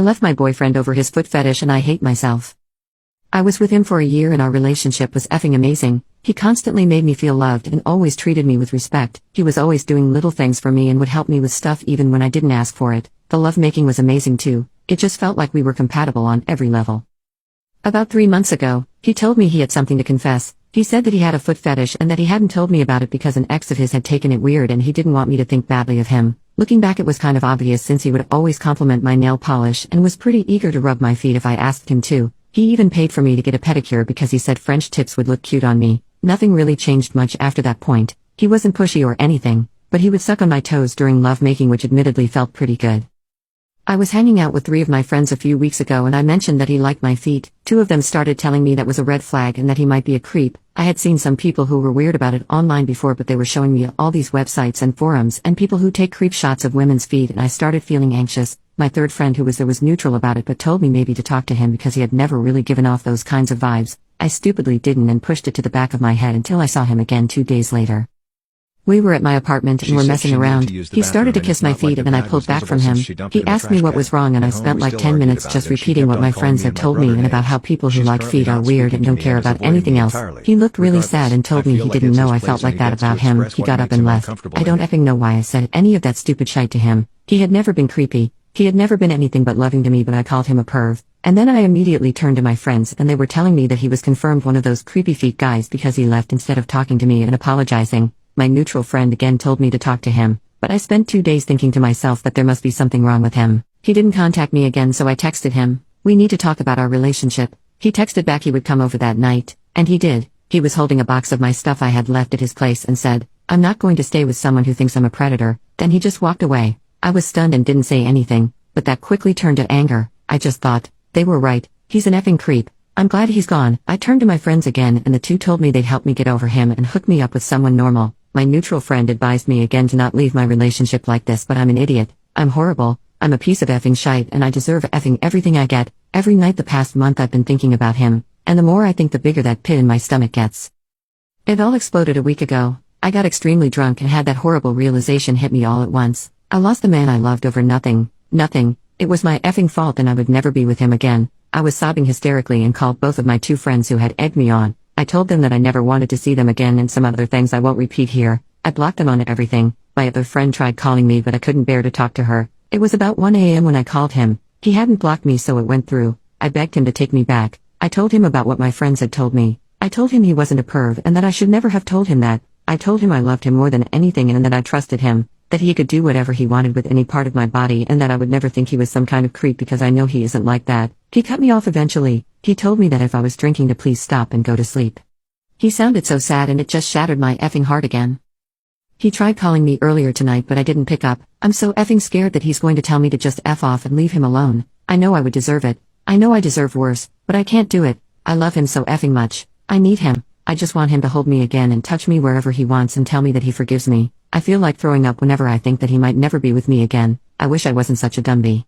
I left my boyfriend over his foot fetish and I hate myself. I was with him for a year and our relationship was effing amazing. He constantly made me feel loved and always treated me with respect. He was always doing little things for me and would help me with stuff even when I didn't ask for it. The lovemaking was amazing too. It just felt like we were compatible on every level. About 3 months ago, he told me he had something to confess. He said that he had a foot fetish and that he hadn't told me about it because an ex of his had taken it weird and he didn't want me to think badly of him. Looking back, it was kind of obvious since he would always compliment my nail polish and was pretty eager to rub my feet if I asked him to. He even paid for me to get a pedicure because he said French tips would look cute on me. Nothing really changed much after that point. He wasn't pushy or anything, but he would suck on my toes during lovemaking, which admittedly felt pretty good. I was hanging out with 3 of my friends a few weeks ago and I mentioned that he liked my feet. 2 of them started telling me that was a red flag and that he might be a creep. I had seen some people who were weird about it online before, but they were showing me all these websites and forums and people who take creep shots of women's feet, and I started feeling anxious. My third friend who was there was neutral about it but told me maybe to talk to him because he had never really given off those kinds of vibes. I stupidly didn't and pushed it to the back of my head until I saw him again 2 days later. We were at my apartment and were messing around. He started to kiss my feet and then I pulled back from him. He asked me what was wrong and I spent like 10 minutes just repeating what my friends had told me and about how people who like feet are weird and don't care about anything else. He looked really sad and told me he didn't know I felt like that about him. He got up and left. I don't effing know why I said any of that stupid shite to him. He had never been creepy. He had never been anything but loving to me, but I called him a perv. And then I immediately turned to my friends and they were telling me that he was confirmed one of those creepy feet guys because he left instead of talking to me and apologizing. My neutral friend again told me to talk to him, but I spent 2 days thinking to myself that there must be something wrong with him. He didn't contact me again, so I texted him, "We need to talk about our relationship." He texted back he would come over that night, and he did. He was holding a box of my stuff I had left at his place and said, "I'm not going to stay with someone who thinks I'm a predator." Then he just walked away. I was stunned and didn't say anything, but that quickly turned to anger. I just thought, they were right, he's an effing creep. I'm glad he's gone. I turned to my friends again and the 2 told me they'd help me get over him and hook me up with someone normal. My neutral friend advised me again to not leave my relationship like this, but I'm an idiot. I'm horrible. I'm a piece of effing shite and I deserve effing everything I get. Every night the past month I've been thinking about him, and the more I think the bigger that pit in my stomach gets. It all exploded a week ago. I got extremely drunk and had that horrible realization hit me all at once. I lost the man I loved over nothing. Nothing. It was my effing fault and I would never be with him again. I was sobbing hysterically and called both of my 2 friends who had egged me on. I told them that I never wanted to see them again and some other things I won't repeat here. I blocked them on everything. My other friend tried calling me but I couldn't bear to talk to her. It was about 1 a.m. when I called him. He hadn't blocked me, so it went through. I begged him to take me back. I told him about what my friends had told me. I told him he wasn't a perv and that I should never have told him that. I told him I loved him more than anything and that I trusted him, that he could do whatever he wanted with any part of my body and that I would never think he was some kind of creep because I know he isn't like that. He cut me off eventually. He told me that if I was drinking to please stop and go to sleep. He sounded so sad and it just shattered my effing heart again. He tried calling me earlier tonight but I didn't pick up. I'm so effing scared that he's going to tell me to just F off and leave him alone. I know I would deserve it. I know I deserve worse, but I can't do it. I love him so effing much. I need him. I just want him to hold me again and touch me wherever he wants and tell me that he forgives me. I feel like throwing up whenever I think that he might never be with me again. I wish I wasn't such a dumby.